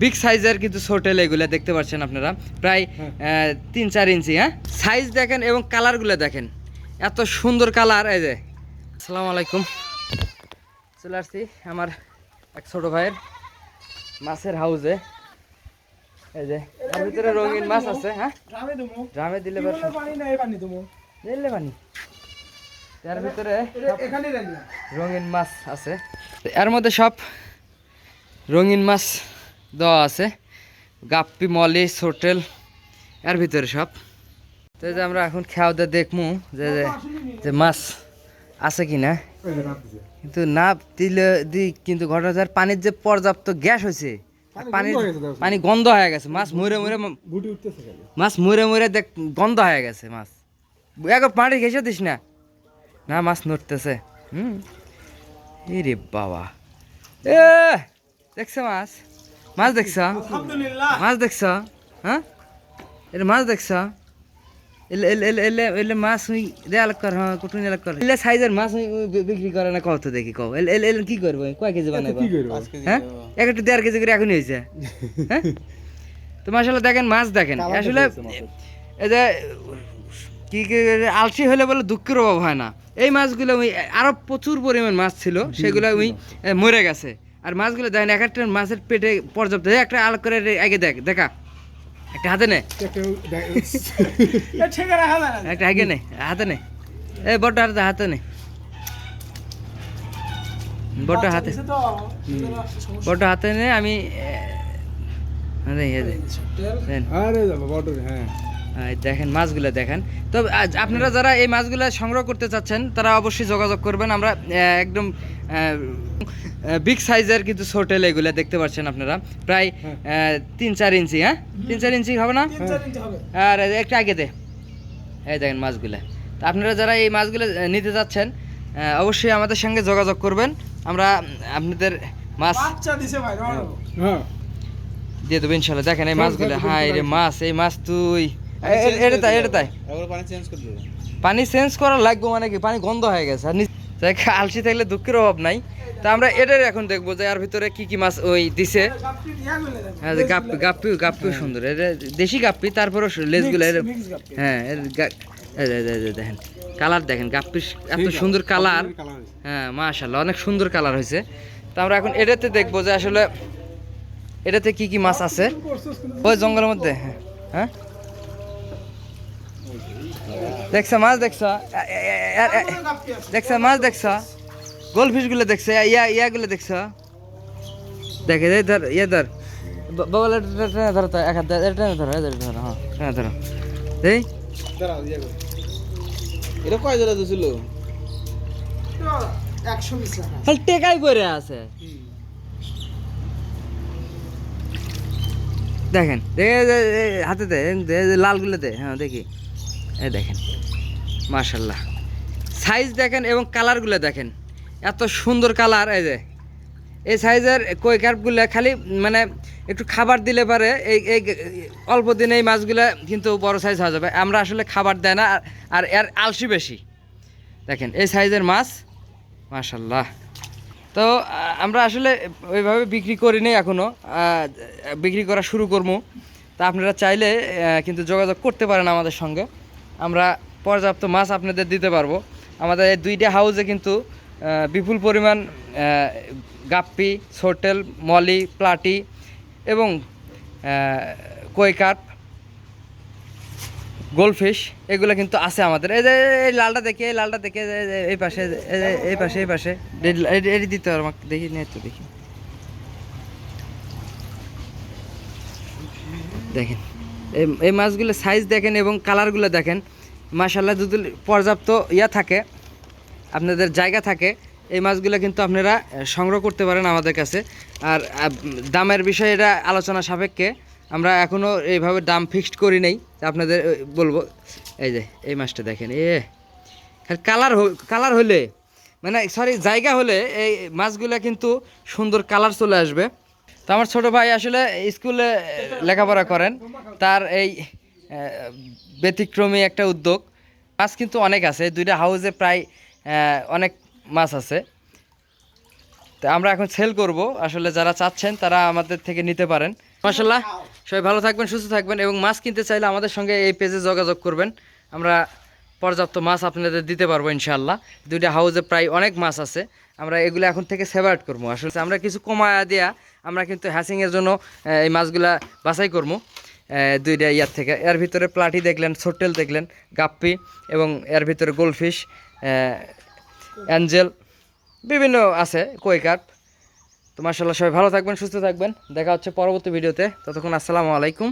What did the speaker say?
Big সাইজের কিন্তু ছোটেল এগুলো দেখতে পাচ্ছেন আপনারা প্রায় 3-4 ইঞ্চি। হ্যাঁ, সাইজ দেখেন এবং কালারগুলো দেখেন, এত সুন্দর কালার। এই যে আসসালামু আলাইকুম, চলে আসছি আমার এক ছোট ভাইয়ের মাছের হাউসে। এই যে এর ভিতরে রঙিন মাছ আছে। হ্যাঁ, ড্রামে দিলে দিলে পানি, এর ভিতরে রঙিন মাছ আছে। এর মধ্যে সব রঙিন মাছ দেওয়া আছে, গাপ্পি, মলি, সোটেল, এর ভিতরে সব। তো যে আমরা এখন খাওয়া দাওয়া দেখবো যে মাছ আছে কিনা, কিন্তু না দিলে কিন্তু ঘটনা পানির যে পর্যাপ্ত গ্যাস হয়েছে, পানি গন্ধ হয়ে গেছে, মাছ মরে মরে দেখ গন্ধ হয়ে গেছে। মাছ একবার পানি ঘেসে দিস না, না মাছ নড়তেছে। রে বাবা, এ দেখছ মাছ, মাছ দেখছ, মাছ দেখছ? হ্যাঁ, এটা মাছ দেখছ? এলে মাছ এলাক কর, হ্যাঁ কুটুন এলাক কর, এলে সাইজের মাছ বিক্রি করে না কত দেখি কও। এলে কি করবো, কয় কেজি বানাবো? হ্যাঁ, 1-1.5 কেজি করে এখনই হয়েছে। হ্যাঁ, তো মাশাআল্লাহ দেখেন মাছ দেখেন। আসলে এই যে কি আলসি হলে বলে দুঃখের অভাব হয় না। এই মাছগুলো আরো প্রচুর পরিমাণ মাছ ছিল, সেগুলো মরে গেছে। আর মাছগুলো দেখেন এক একটা মাছের পেটে পর্যাপ্ত। একটা আলাদা করে আগে দেখা, একটা হাতে নে, একটা আগে নে, হাতে নে, এই বড় হাতে নে, বড় হাতে নে। আমি দেখেন মাছগুলো দেখেন। তো আপনারা যারা এই মাছগুলো সংগ্রহ করতে চাচ্ছেন তারা অবশ্যই যোগাযোগ করবেন। আমরা একদম বিগ সাইজের কিন্তু ছোটেল এগুলো দেখতে পাচ্ছেন আপনারা প্রায় 3-4 ইঞ্চি। হ্যাঁ, 3-4 ইঞ্চি হবে না? আর একটু আগে দে, এই দেখেন মাছগুলো। তো আপনারা যারা এই মাছগুলো নিতে যাচ্ছেন অবশ্যই আমাদের সঙ্গে যোগাযোগ করবেন, আমরা আপনাদের মাছ দিয়ে দেবো ইনশাল্লাহ। দেখেন এই মাছগুলো, হ্যাঁ রে মাছ, এই মাছ তুই এটা তাই পানি চেঞ্জ করা লাগবে মানে কি, পানি গন্ধ হয়ে গেছে। আর আলসি থাকলে দুঃখের অভাব নাই। তা আমরা এটার এখন দেখবো যে এর ভিতরে কি কি মাছ দিছে। হ্যাঁ, গাপ্পিও সুন্দর, এটা দেশি গাপ্পি, তারপরে লেজগুলো হ্যাঁ দেখেন কালার দেখেন, গাপ্পির এত সুন্দর কালার। হ্যাঁ মাশাআল্লাহ, অনেক সুন্দর কালার হয়েছে। তা আমরা এখন এটাতে দেখবো যে আসলে এটাতে কি কি মাছ আছে ওই জঙ্গলের মধ্যে। হ্যাঁ, দেখছ মাছ, দেখছ মাছ, দেখছ গোলফিশ গুলো, দেখছে ইয়াগুলো দেখছ। দেখে ধর ধর বাবা, ধরো তো এক হাত ধরো, হ্যাঁ ধরো। এই এটা কয় জোড়া ছিল? টেকাই পরে আছে। দেখেন হাতে দে, লালগুলো দে। হ্যাঁ দেখি, এই দেখেন মাশাআল্লাহ, সাইজ দেখেন এবং কালারগুলো দেখেন, এত সুন্দর কালার। এই যে এই সাইজের কই কার্পগুলো খালি মানে একটু খাবার দিলে পারে এই অল্প দিনে এই মাছগুলো কিন্তু বড় সাইজ হয়ে যাবে। আমরা আসলে খাবার দেয় না, আর এর আলসি বেশি। দেখেন এই সাইজের মাছ মাশাআল্লাহ। তো আমরা আসলে ওইভাবে বিক্রি করিনি এখনও, বিক্রি করা শুরু করবো। তা আপনারা চাইলে কিন্তু যোগাযোগ করতে পারেন আমাদের সঙ্গে, আমরা পর্যাপ্ত মাছ আপনাদের দিতে পারবো। আমাদের এই 2টা হাউসে কিন্তু বিপুল পরিমাণ গাপ্পি, ছোটেল, মলি, প্লাটি এবং কই কার্প, গোলফিশ এগুলো কিন্তু আছে আমাদের। এই যে এই লালটা দেখি, এই লালটা দেখে এই পাশে, এই পাশে এটি দিতে হবে আমাকে, দেখি নিয়ে তো দেখি। দেখেন এই মাছগুলো সাইজ দেখেন এবং কালারগুলো দেখেন মাশাআল্লাহ। যদি পর্যাপ্ত থাকে, আপনাদের জায়গা থাকে, এই মাছগুলো কিন্তু আপনারা সংগ্রহ করতে পারেন আমাদের কাছে। আর দামের বিষয়ে এটা আলোচনা সাপেক্ষে, আমরা এখনও এইভাবে দাম ফিক্সড করি নেই, আপনাদের বলবো। এই যে এই মাছটা দেখেন, কালার হলে মানে জায়গা হলে এই মাছগুলো কিন্তু সুন্দর কালার চলে আসবে। তো আমার ছোটো ভাই আসলে স্কুলে লেখাপড়া করেন, তার এই ব্যতিক্রমী একটা উদ্যোগ। মাছ কিন্তু অনেক আছে, 2টা হাউসে প্রায় অনেক মাছ আছে। তো আমরা এখন সেল করব, আসলে যারা চাচ্ছেন তারা আমাদের থেকে নিতে পারেন। মাশাআল্লাহ, সবাই ভালো থাকবেন, সুস্থ থাকবেন, এবং মাছ কিনতে চাইলে আমাদের সঙ্গে এই পেজে যোগাযোগ করবেন। আমরা পর্যাপ্ত মাছ আপনাদের দিতে পারবো ইনশাআল্লাহ। দুইটা হাউসে প্রায় অনেক মাছ আছে, আমরা এগুলো এখন থেকে সেপারেট করবো। আসলে আমরা কিছু কমায়া দেয়া আমরা কিন্তু হ্যাচিংয়ের জন্য এই মাছগুলা বাছাই করবো দুইটা ইয়ার থেকে। এর ভিতরে প্লাটি দেখলেন, ছোট্টেল দেখলেন, গাপ্পি, এবং এর ভিতরে গোল্ডফিশ, অ্যাঞ্জেল, বিভিন্ন আছে, কই কার্প। তো মাশাআল্লাহ, সবাই ভালো থাকবেন, সুস্থ থাকবেন, দেখা হচ্ছে পরবর্তী ভিডিওতে। ততক্ষণ আসসালামু আলাইকুম।